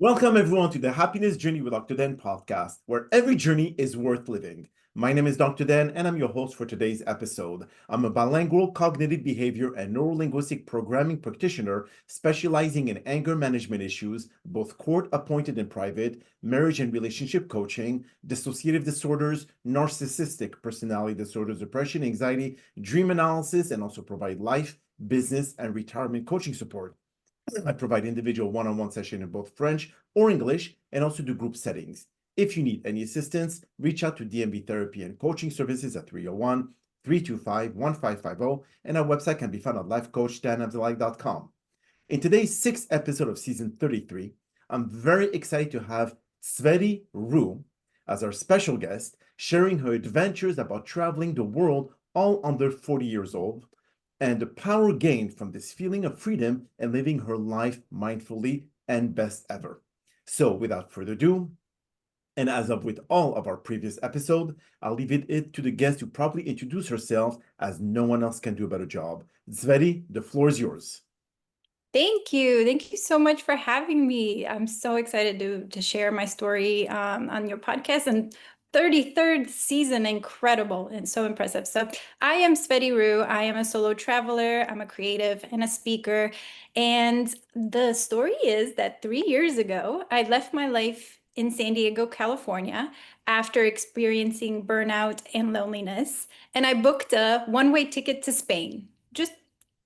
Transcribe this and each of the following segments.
Welcome everyone to the Happiness Journey with drdan podcast, where every journey is worth living. My name is Dr. Dan, and I'm your host for today's episode. I'm a bilingual cognitive behavior and neurolinguistic programming practitioner specializing in anger management issues, both court-appointed and private, marriage and relationship coaching, dissociative disorders, narcissistic personality disorders, depression, anxiety, dream analysis, and also provide life, business, and retirement coaching support. I provide individual one-on-one session in both French or English and also do group settings. If you need any assistance, reach out to DMB therapy and coaching services at 301-325-1550, and our website can be found at lifecoach.drdanamzallag.com. In today's sixth episode of season 33, I'm very excited to have Tsvety Roo as our special guest, sharing her adventures about traveling the world all under 40 years old, and the power gained from this feeling of freedom and living her life mindfully and best ever. So without further ado, and as of with all of our previous episodes, I'll leave it to the guest to properly introduce herself, as no one else can do a better job. Tsvety, the floor is yours. Thank you. Thank you so much for having me. I'm so excited to share my story on your podcast. And 33rd season, incredible and so impressive. So I am Tsvety Roo. I am a solo traveler. I'm a creative and a speaker. And the story is that 3 years ago, I left my life in San Diego, California, after experiencing burnout and loneliness. And I booked a one-way ticket to Spain.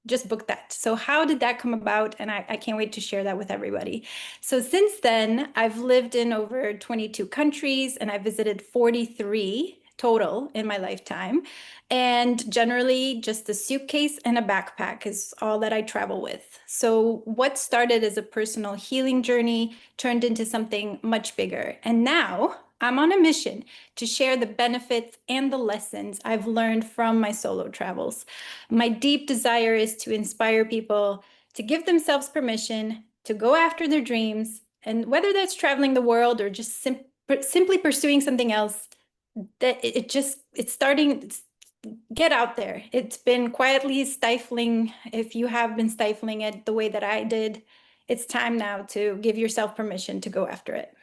Just booked that. So how did that come about? And I can't wait to share that with everybody. So since then, I've lived in over 22 countries and I visited 43 total in my lifetime. And generally just a suitcase and a backpack is all that I travel with. So what started as a personal healing journey turned into something much bigger. And now I'm on a mission to share the benefits and the lessons I've learned from my solo travels. My deep desire is to inspire people to give themselves permission to go after their dreams, and whether that's traveling the world or just simply pursuing something else, that it's starting. Get out there. It's been quietly stifling. If you have been stifling it the way that I did, it's time now to give yourself permission to go after it.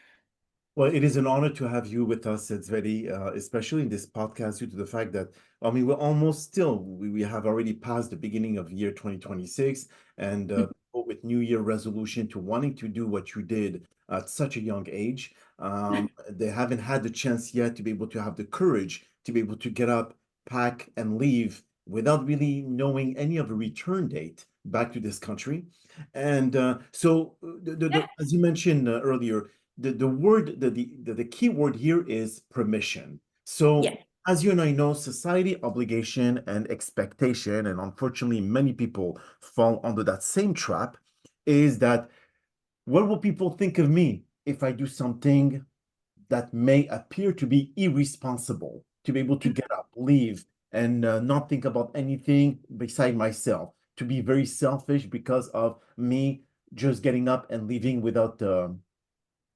Well, it is an honor to have you with us, Tsvety, especially in this podcast, due to the fact that, I mean, we're almost still, we have already passed the beginning of year 2026, and people with New Year resolution to wanting to do what you did at such a young age, they haven't had the chance yet to be able to have the courage to be able to get up, pack, and leave without really knowing any of a return date back to this country. And Yeah. as you mentioned earlier, the key word here is permission. So Yeah. as you and I know, society, obligation, and expectation, and unfortunately many people fall under that same trap, is that what will people think of me if I do something that may appear to be irresponsible, to be able to get up, leave, and not think about anything beside myself, to be very selfish because of me just getting up and leaving without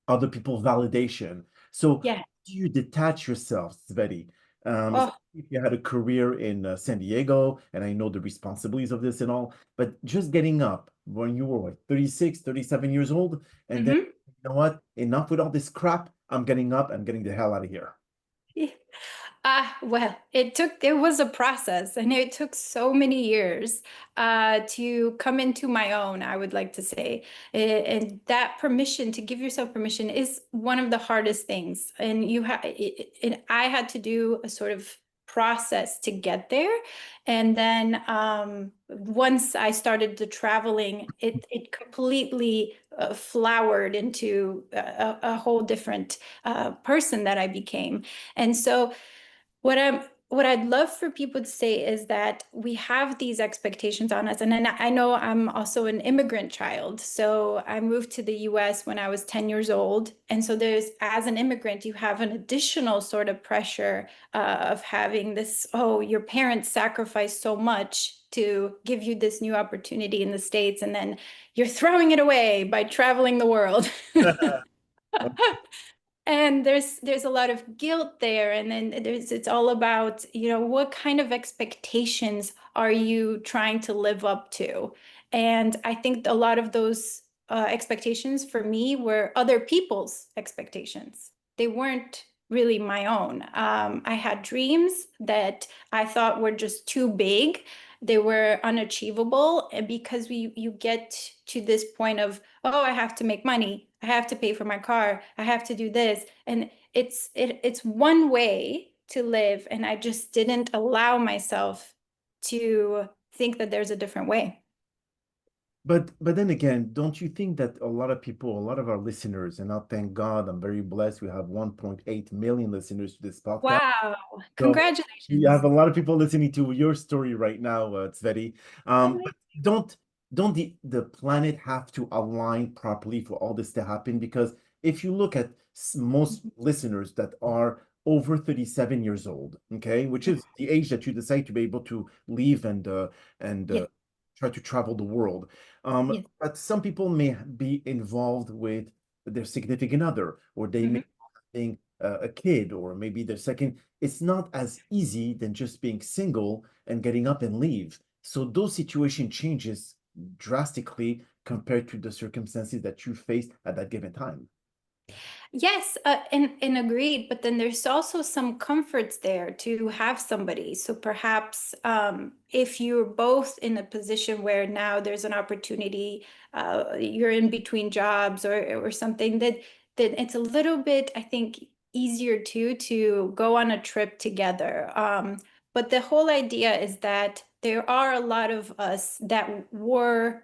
other people's validation. So Yeah. do you detach yourself, Tsvety? Oh, If you had a career in San Diego, and I know the responsibilities of this and all, but just getting up when you were what, 36, 37 years old, and then, mhm. you know what, enough with all this crap, I'm getting up, I'm getting the hell out of here. Yeah. Well, it was a process and it took so many years to come into my own, I would like to say. And that permission, to give yourself permission, is one of the hardest things. And I had to do a sort of process to get there. And then once I started the traveling, it completely flowered into a whole different person that I became. And so what I'd love for people to say is that we have these expectations on us. And then I know I'm also an immigrant child. So I moved to the US when I was 10 years old. And so as an immigrant, you have an additional sort of pressure of having this, oh, your parents sacrificed so much to give you this new opportunity in the States. And then you're throwing it away by traveling the world. And there's a lot of guilt there, and then it's all about, what kind of expectations are you trying to live up to? And I think a lot of those expectations for me were other people's expectations. They weren't really my own. I had dreams that I thought were just too big. They were unachievable, and because you get to this point of, oh, I have to make money, I have to pay for my car, I have to do this, and it's one way to live, and I just didn't allow myself to think that there's a different way. But then again, don't you think that a lot of people, a lot of our listeners, and I thank God, I'm very blessed. We have 1.8 million listeners to this podcast. Wow, So you congratulations. have a lot of people listening to your story right now, Tsvety. But don't don't the planet have to align properly for all this to happen? Because if you look at most listeners that are over 37 years old, okay, which is the age that you decide to be able to leave and Yes, try to travel the world. yes. But some people may be involved with their significant other, or they may Mhm. be having a kid, or maybe their second. It's not as easy than just being single and getting up and leave. So those situation changes drastically compared to the circumstances that you faced at that given time. Yes, and agreed. But then there's also some comforts there to have somebody. So perhaps if you're both in a position where now there's an opportunity, you're in between jobs or something, that it's a little bit, I think, easier too to go on a trip together. But the whole idea is that there are a lot of us that were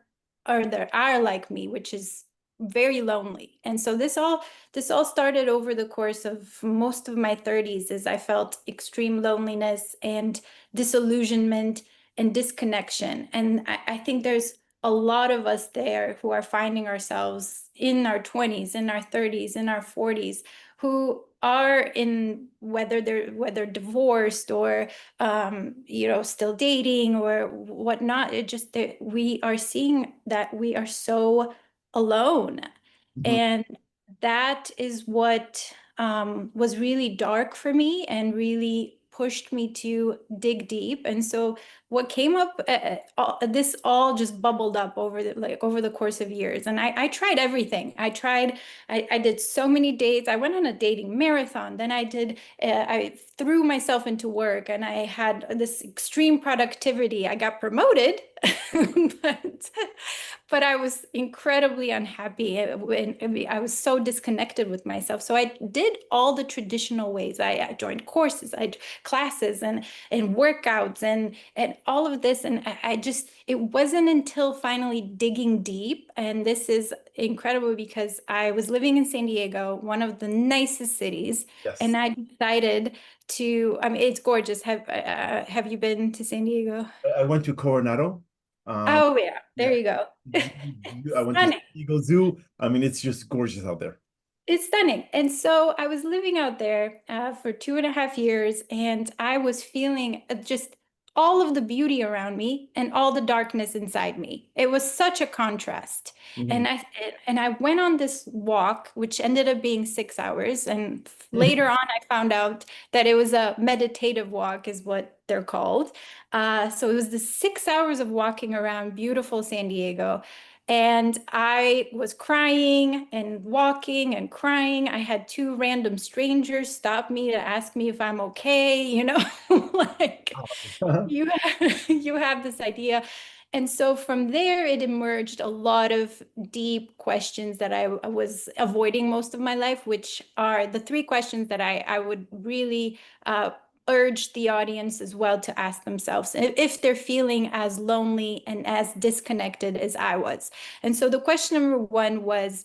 or that are like me, which is very lonely. And so this all started over the course of most of my 30s as I felt extreme loneliness and disillusionment and disconnection. And I think there's a lot of us there who are finding ourselves in our 20s, in our 30s, in our 40s, who are in whether divorced or still dating or whatnot. It just that we are seeing that we are so alone. Mhm. And that is what was really dark for me and really pushed me to dig deep. And so what came up, this all just bubbled up over the course of years. And I tried everything. I did so many dates. I went on a dating marathon. Then I threw myself into work and I had this extreme productivity. I got promoted, but I was incredibly unhappy. I was so disconnected with myself. So I did all the traditional ways. I joined courses, classes and workouts and all of this. And I just, it wasn't until finally digging deep. And this is incredible because I was living in San Diego, one of the nicest cities. Yes. And I decided I mean, it's gorgeous. Have you been to San Diego? I went to Coronado. Um, Oh, yeah, there yeah, you go. I went to Stunning. Eagle Zoo. I mean, it's just gorgeous out there. It's stunning. And so I was living out there for 2.5 years, and I was feeling just all of the beauty around me and all the darkness inside me. It was such a contrast. Mhm. And I went on this walk, which ended up being 6 hours. And later on, I found out that it was a meditative walk, is what they're called. So it was the 6 hours of walking around beautiful San Diego. And I was crying and walking and crying. I had two random strangers stop me to ask me if I'm okay, like you have this idea. And so from there, it emerged a lot of deep questions that I was avoiding most of my life, which are the three questions that I would really urge the audience as well to ask themselves if they're feeling as lonely and as disconnected as I was. And so the question number one was,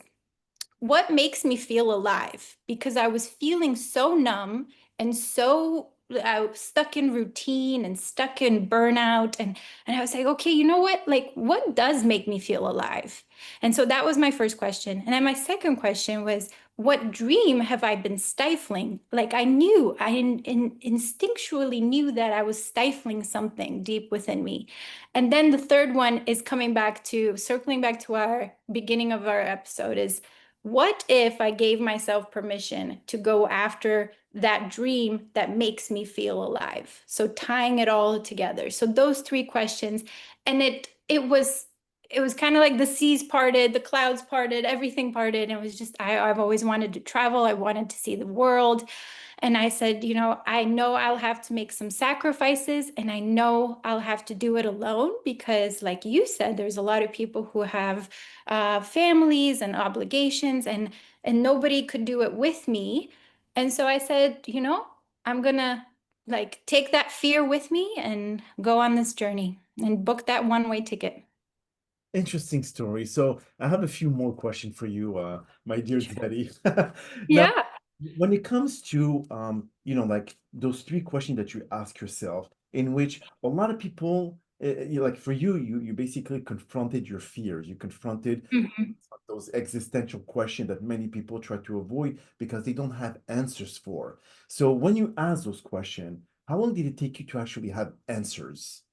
what makes me feel alive? Because I was feeling so numb and so I was stuck in routine and stuck in burnout. And I was like, okay, you know what? Like, what does make me feel alive? And so that was my first question. And then my second question was, what dream have I been stifling? Like I knew, instinctually knew that I was stifling something deep within me. And then the third one is circling back to our beginning of our episode is, what if I gave myself permission to go after that dream that makes me feel alive? So tying it all together. So those three questions, and it was it was kind of like the seas parted, the clouds parted, everything parted. And it was just, I've always wanted to travel. I wanted to see the world. And I said, I know I'll have to make some sacrifices and I know I'll have to do it alone because, like you said, there's a lot of people who have families and obligations and nobody could do it with me. And so I said, I'm gonna like take that fear with me and go on this journey and book that one-way ticket. Interesting story. So I have a few more questions for you, my dear Sure. Tsvety. Now, Yeah. when it comes to like those three questions that you ask yourself, in which a lot of people, like for you, you basically confronted your fears. You confronted Mhm. those existential questions that many people try to avoid because they don't have answers for. So when you ask those questions, how long did it take you to actually have answers?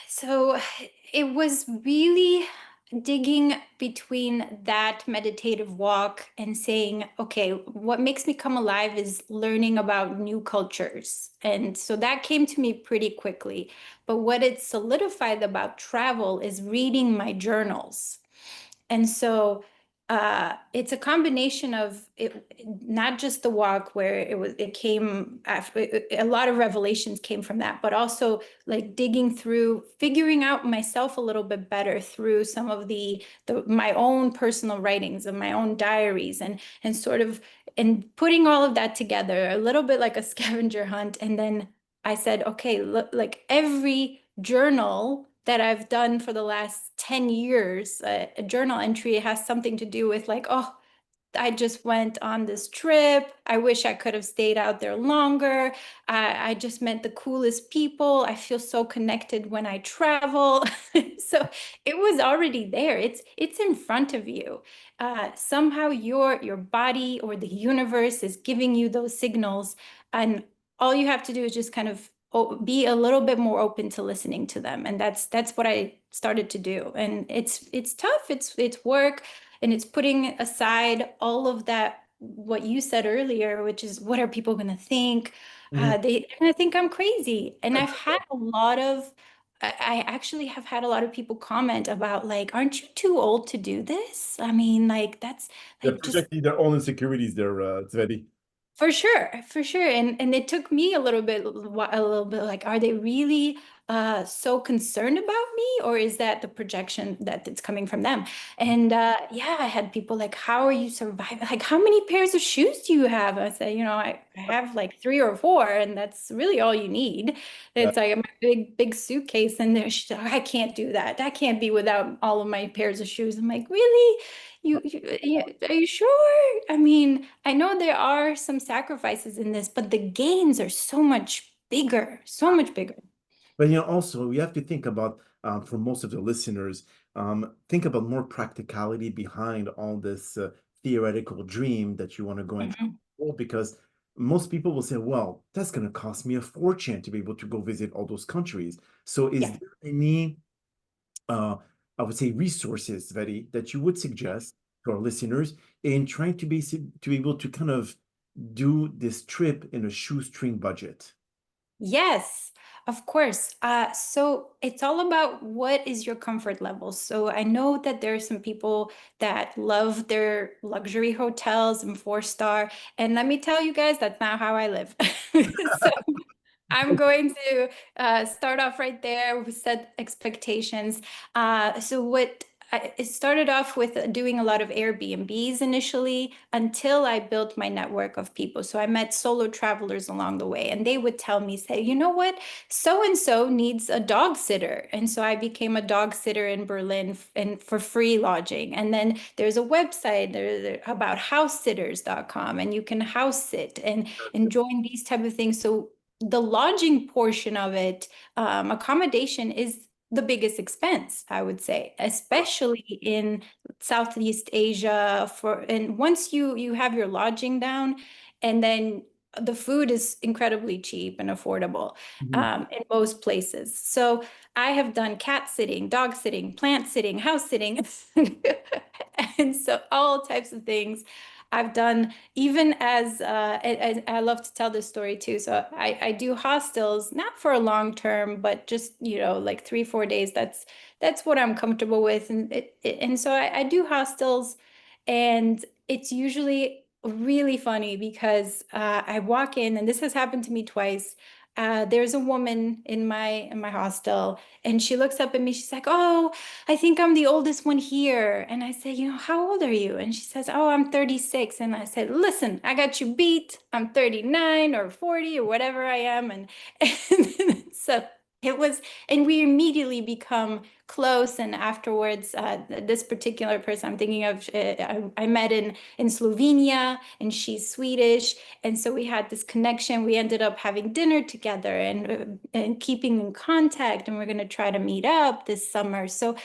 So it was really digging between that meditative walk and saying, okay, what makes me come alive is learning about new cultures. And so that came to me pretty quickly. But what it solidified about travel is reading my journals. And so it's a combination of it, not just the walk where it came after a lot of revelations came from that, but also like digging through, figuring out myself a little bit better through some of the my own personal writings and my own diaries and sort of and putting all of that together, a little bit like a scavenger hunt. And then I said, okay, look, like every journal that I've done for the last 10 years, a journal entry has something to do with like, oh, I just went on this trip. I wish I could have stayed out there longer. I just met the coolest people. I feel so connected when I travel. So it was already there. It's in front of you. Somehow your body or the universe is giving you those signals, and all you have to do is just kind of be a little bit more open to listening to them. And that's what I started to do. And it's tough. It's work and it's putting aside all of that, what you said earlier, which is what are people going to think? Mhm. They're going to think I'm crazy. And I've had a lot of, I actually have had a lot of people comment about like, aren't you too old to do this? I mean, like that's They're like just projecting their own insecurities there, Tsvety. for sure, for sure. And it took me a little bit like, are they really so concerned about me, or is that the projection that it's coming from them? And yeah, I had people like, how are you surviving? Like, how many pairs of shoes do you have? I said, I have like three or four, and that's really all you need. Yeah. It's like a big, big suitcase, and she's like, I can't do that. I can't be without all of my pairs of shoes. I'm like, really? Are you sure? I mean, I know there are some sacrifices in this, but the gains are so much bigger, so much bigger. But also we have to think about for most of the listeners, think about more practicality behind all this theoretical dream that you want to go into Mhm. because most people will say, well, that's going to cost me a fortune to be able to go visit all those countries. So is Yeah. there any uh, I would say resources, Veri, that you would suggest to our listeners in trying to be able to kind of do this trip in a shoestring budget? Yes, of course. So it's all about what is your comfort level. So I know that there are some people that love their luxury hotels and four-star. And let me tell you guys, that's not how I live. So I'm going to start off right there. We set expectations. So it started off with doing a lot of Airbnbs initially until I built my network of people. So I met solo travelers along the way, and they would tell me, say, you know what, so and so needs a dog sitter, and so I became a dog sitter in Berlin and for free lodging. And then there's a website there about housesitters.com, and you can house sit and join these type of things. So the lodging portion of it, accommodation is the biggest expense, I would say, especially in Southeast Asia. And once you have your lodging down, and then the food is incredibly cheap and affordable Mhm. in most places. So I have done cat sitting, dog sitting, plant sitting, house sitting, and so all types of things. I've done even as I love to tell this story too. So I do hostels, not for a long term, but just, like 3, 4 days. That's what I'm comfortable with. And so I do hostels, and it's usually really funny because I walk in, and this has happened to me twice. There's a woman in my hostel, and she looks up at me. She's like, "Oh, I think I'm the oldest one here." And I said, "How old are you?" And she says, "Oh, I'm 36." And I said, "Listen, I got you beat. I'm 39 or 40 or whatever I am." And so it was, and we immediately become close. And afterwards, this particular person I'm thinking of, I met in Slovenia, and she's Swedish. And so we had this connection. We ended up having dinner together and keeping in contact. And we're going to try to meet up this summer. So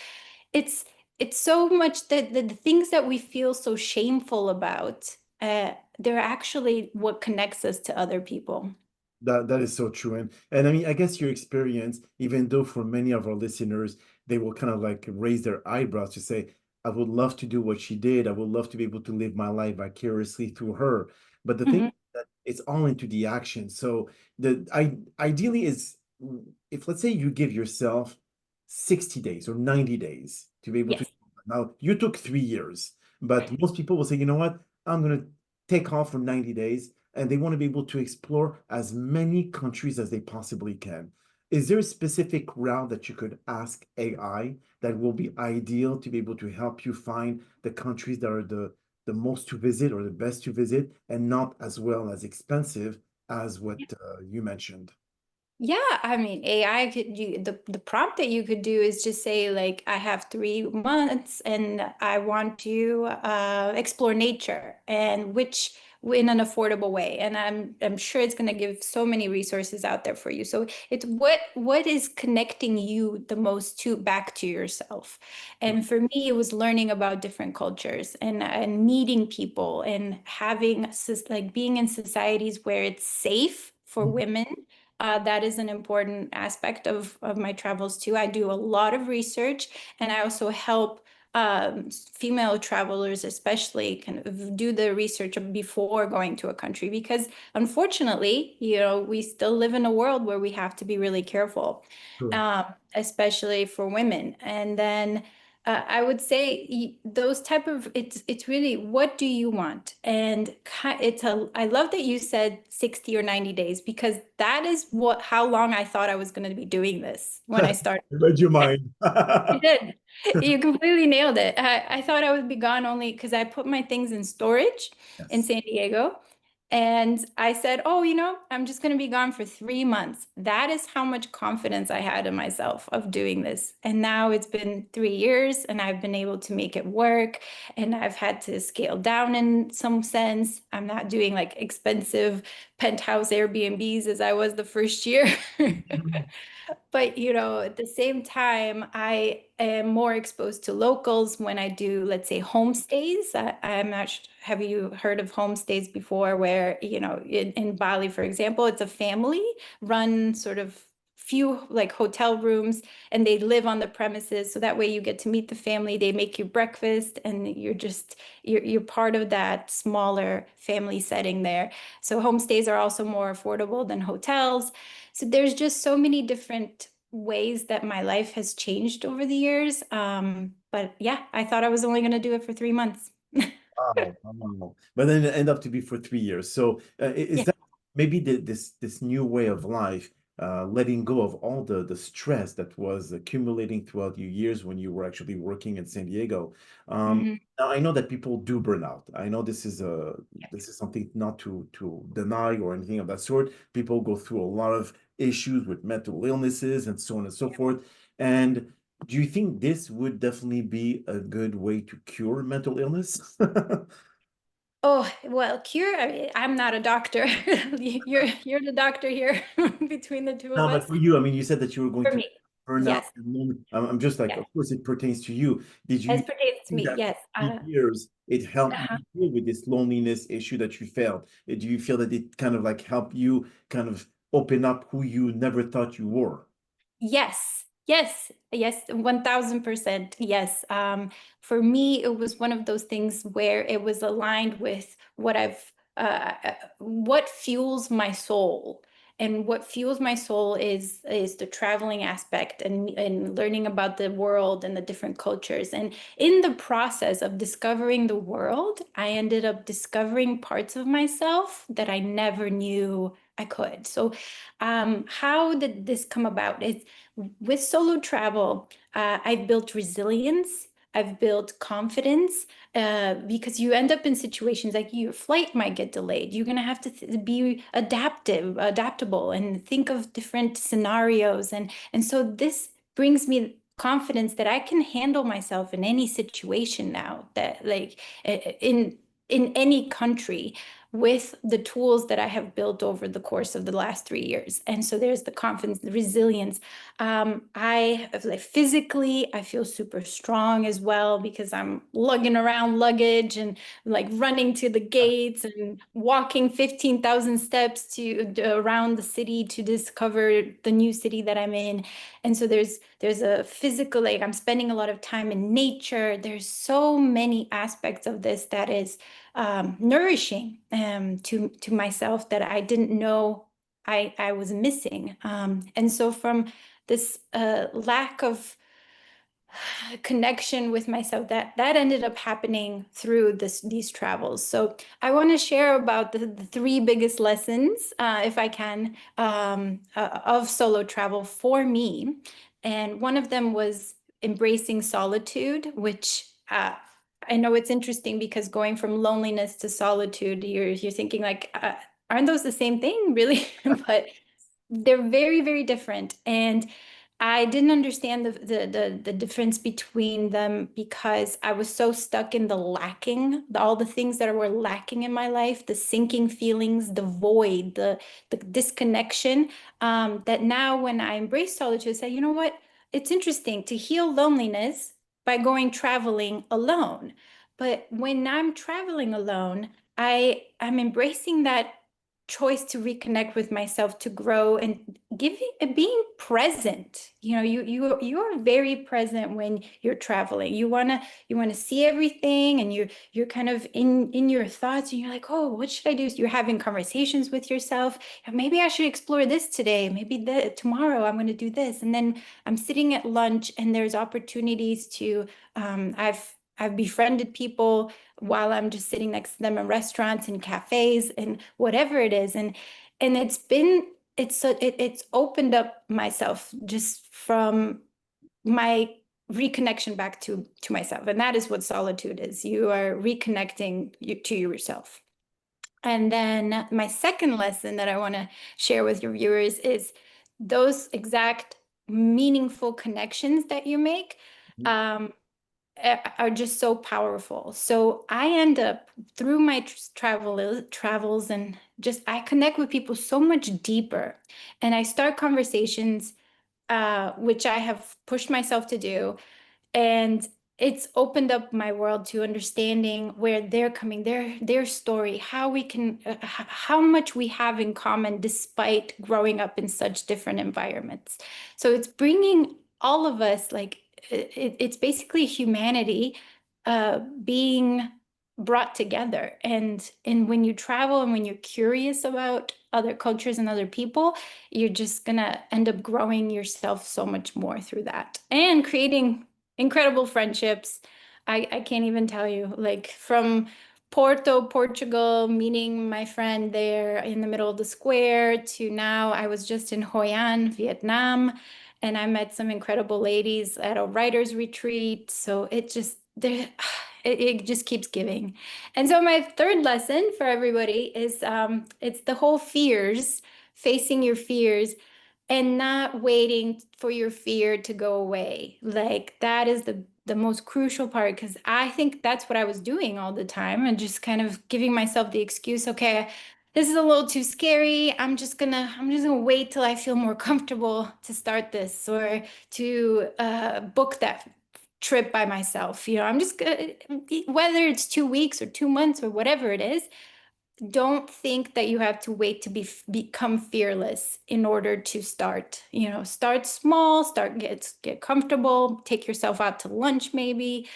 it's it's so much that the things that we feel so shameful about, they're actually what connects us to other people. That is so true. And I mean, I guess your experience, even though for many of our listeners, they will kind of like raise their eyebrows to say, I would love to do what she did. I would love to be able to live my life vicariously through her. But the thing Mhm. is that it's all into the action. So ideally is, if let's say you give yourself 60 days or 90 days to be able to. Yes. Now you took 3 years, but Right. most people will say, you know what? I'm gonna take off for 90 days, and they want to be able to explore as many countries as they possibly can. Is there a specific route that you could ask AI that will be ideal to be able to help you find the countries that are the most to visit or the best to visit and not as well as expensive as what you mentioned? Yeah, I mean, AI could the prompt that you could do is just say like, I have 3 months and I want to explore nature, and which in an affordable way. And I'm sure it's going to give so many resources out there for you. So it's what is connecting you the most to back to yourself. And for me, it was learning about different cultures and meeting people and having like being in societies where it's safe for women. That is an important aspect of my travels too. I do a lot of research, and I also help female travelers, especially, kind of do the research before going to a country, because unfortunately, we still live in a world where we have to be really careful, Correct. um, especially for women. And then I would say those type of it's really, what do you want? And I love that you said 60 or 90 days, because that is how long I thought I was going to be doing this when I started. Read your mind. You did. You completely nailed it. I thought I would be gone only because I put my things in storage in Yes. San Diego. And I said, "Oh, I'm just going to be gone for 3 months." That is how much confidence I had in myself of doing this. And now it's been 3 years, and I've been able to make it work. And I've had to scale down in some sense. I'm not doing like expensive penthouse Airbnbs as I was the first year. But, at the same time, I am more exposed to locals when I do, let's say, homestays. I'm not have you heard of homestays before, where, in Bali, for example, it's a family run sort of few like hotel rooms, and they live on the premises. So that way you get to meet the family, they make you breakfast, and you're part of that smaller family setting there. So homestays are also more affordable than hotels. So there's just so many different ways that my life has changed over the years. But yeah, I thought I was only going to do it for 3 months. Wow, wow. But then it ended up to be for 3 years. So is Yeah. that maybe this new way of life, letting go of all the stress that was accumulating throughout your years when you were actually working in San Diego? Mhm. Now I know that people do burn out. I know this is something not to deny or anything of that sort. People go through a lot of issues with mental illnesses and so on and so forth. And do you think this would definitely be a good way to cure mental illness? Oh, well, cure. I'm not a doctor. You're the doctor here between the two of No, but us. for you, I mean, you said that you were going For to me, burn out. yes, And then I'm just like, yes. of course, it pertains to you. Did As you pertains to think me, that yes. 3 years it helped Uh-huh. you deal with this loneliness issue that you felt? Do you feel that it kind of like helped you kind of open up who you never thought you were? Yes. Yes, yes, 1000%. Yes. For me, it was one of those things where it was aligned with what fuels my soul. And what fuels my soul is the traveling aspect and learning about the world and the different cultures. And in the process of discovering the world, I ended up discovering parts of myself that I never knew I could. So, how did this come about? With solo travel, I've built resilience. I've built confidence because you end up in situations like your flight might get delayed. You're going to have to be adaptable, and think of different scenarios. And so this brings me confidence that I can handle myself in any situation now, that like in any country, with the tools that I have built over the course of the last 3 years. And so there's the confidence, the resilience. I like physically, I feel super strong as well because I'm lugging around luggage and like running to the gates and walking 15,000 steps around the city to discover the new city that I'm in. And so there's a physical, like I'm spending a lot of time in nature. There's so many aspects of this that is nourishing to myself that I didn't know I was missing. And so from this lack of connection with myself, that ended up happening through these travels. So I want to share about the three biggest lessons, if I can, of solo travel for me. And one of them was embracing solitude, which I know it's interesting because going from loneliness to solitude, you're thinking like, aren't those the same thing, really? But they're very, very different. And I didn't understand the difference between them because I was so stuck in the lacking, all the things that were lacking in my life, the sinking feelings, the void, the disconnection, that now when I embrace solitude, I say, you know what? It's interesting to heal loneliness by going traveling alone. But when I'm traveling alone, I'm embracing that choice to reconnect with myself, to grow, and giving being present. You are very present when you're traveling. You want to see everything, and you're kind of in your thoughts, and you're like, oh, what should I do? So you're having conversations with yourself. Maybe I should explore this today. Maybe tomorrow I'm going to do this. And then I'm sitting at lunch, and there's opportunities to I've befriended people while I'm just sitting next to them in restaurants and cafes and whatever it is. And it's opened up myself just from my reconnection back to myself. And that is what solitude is. You are reconnecting to yourself. And then my second lesson that I want to share with your viewers is those exact meaningful connections that you make. Um, are just so powerful. So I end up through my travels, and just I connect with people so much deeper, and I start conversations, which I have pushed myself to do, and it's opened up my world to understanding where they're coming, their story, how we can how much we have in common despite growing up in such different environments. So it's bringing all of us, like it's basically humanity being brought together. And when you travel and when you're curious about other cultures and other people, you're just gonna end up growing yourself so much more through that and creating incredible friendships. I can't even tell you, like from Porto, Portugal, meeting my friend there in the middle of the square, to now I was just in Hoi An, Vietnam, and I met some incredible ladies at a writer's retreat. So it just keeps giving. And so my third lesson for everybody is it's the whole fears, facing your fears and not waiting for your fear to go away. Like that is the most crucial part, because I think that's what I was doing all the time, and just kind of giving myself the excuse, okay, this is a little too scary. I'm just gonna wait till I feel more comfortable to start this, or to book that trip by myself. I'm just gonna, whether it's 2 weeks or 2 months or whatever it is, don't think that you have to wait to become fearless in order to start. Start small, get comfortable, take yourself out to lunch maybe,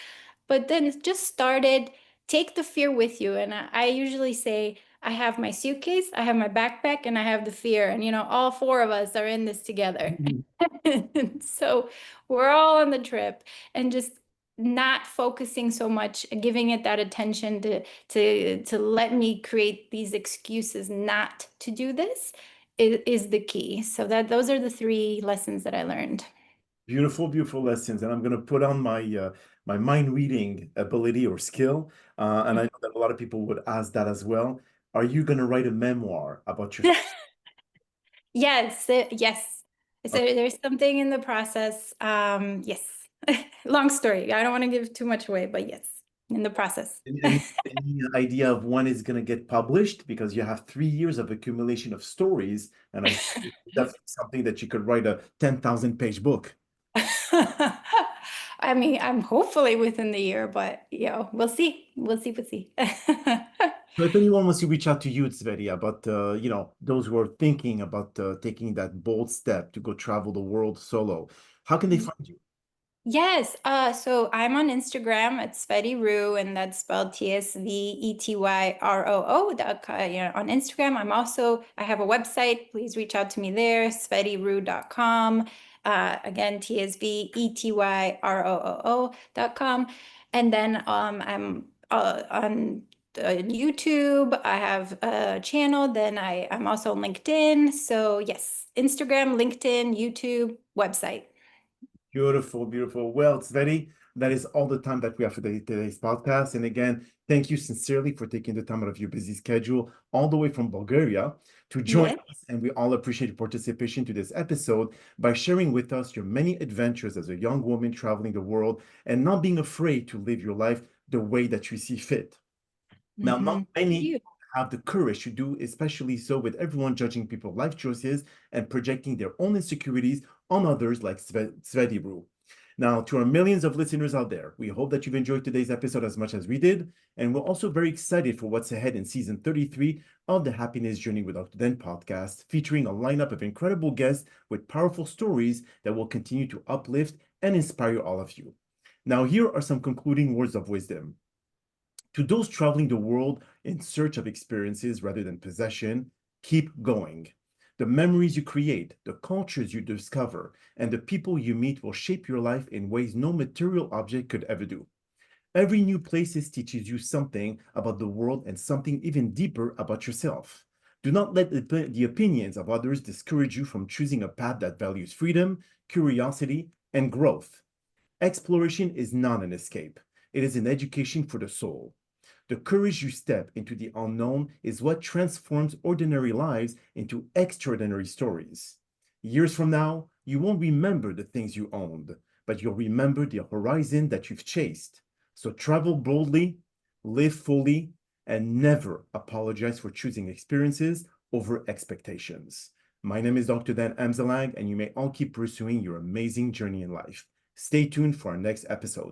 but then just start it. Take the fear with you. And I usually say, I have my suitcase, I have my backpack, and I have the fear. And, all four of us are in this together. And so we're all on the trip, and just not focusing so much, giving it that attention to let me create these excuses not to do this is the key. So those are the three lessons that I learned. Beautiful, beautiful lessons. And I'm going to put on my mind reading ability or skill. And I know that a lot of people would ask that as well. Are you going to write a memoir about your? Yes, yes. So there's something in the process. Yes. Long story. I don't want to give too much away, but yes, in the process. Any idea of when it's going to get published? Because you have 3 years of accumulation of stories, and I think it's definitely something that you could write a 10,000-page book. I mean, I'm hopefully within the year, but we'll see. We'll see. We'll see. So if anyone wants to reach out to you, Tsvety, about those who are thinking about taking that bold step to go travel the world solo, how can they find you? Yes. So I'm on Instagram at Tsvety Roo, and that's spelled TSVETYROO. On Instagram. I have a website. Please reach out to me there, tsvetyroo.com. Again, TSVETYROO.com. And then I'm on YouTube. I have a channel. Then I'm also on LinkedIn. So yes, Instagram, LinkedIn, YouTube, website. Beautiful, beautiful. Well, Tsvety, that is all the time that we have for today's podcast. And again, thank you sincerely for taking the time out of your busy schedule all the way from Bulgaria to join Yes. us. And we all appreciate your participation to this episode by sharing with us your many adventures as a young woman traveling the world and not being afraid to live your life the way that you see fit. Now, not Thank many you. have the courage to do, especially so with everyone judging people's life choices and projecting their own insecurities on others like Tsvety Roo. Now, to our millions of listeners out there, we hope that you've enjoyed today's episode as much as we did. And we're also very excited for what's ahead in season 33 of the Happiness Journey with Dr. Dan podcast, featuring a lineup of incredible guests with powerful stories that will continue to uplift and inspire all of you. Now, here are some concluding words of wisdom. To those traveling the world in search of experiences rather than possession, keep going. The memories you create, the cultures you discover, and the people you meet will shape your life in ways no material object could ever do. Every new place teaches you something about the world and something even deeper about yourself. Do not let the opinions of others discourage you from choosing a path that values freedom, curiosity, and growth. Exploration is not an escape. It is an education for the soul. The courage you step into the unknown is what transforms ordinary lives into extraordinary stories. Years from now, you won't remember the things you owned, but you'll remember the horizon that you've chased. So travel boldly, live fully, and never apologize for choosing experiences over expectations. My name is Dr. ddanamzallag, and you may all keep pursuing your amazing journey in life. Stay tuned for our next episode.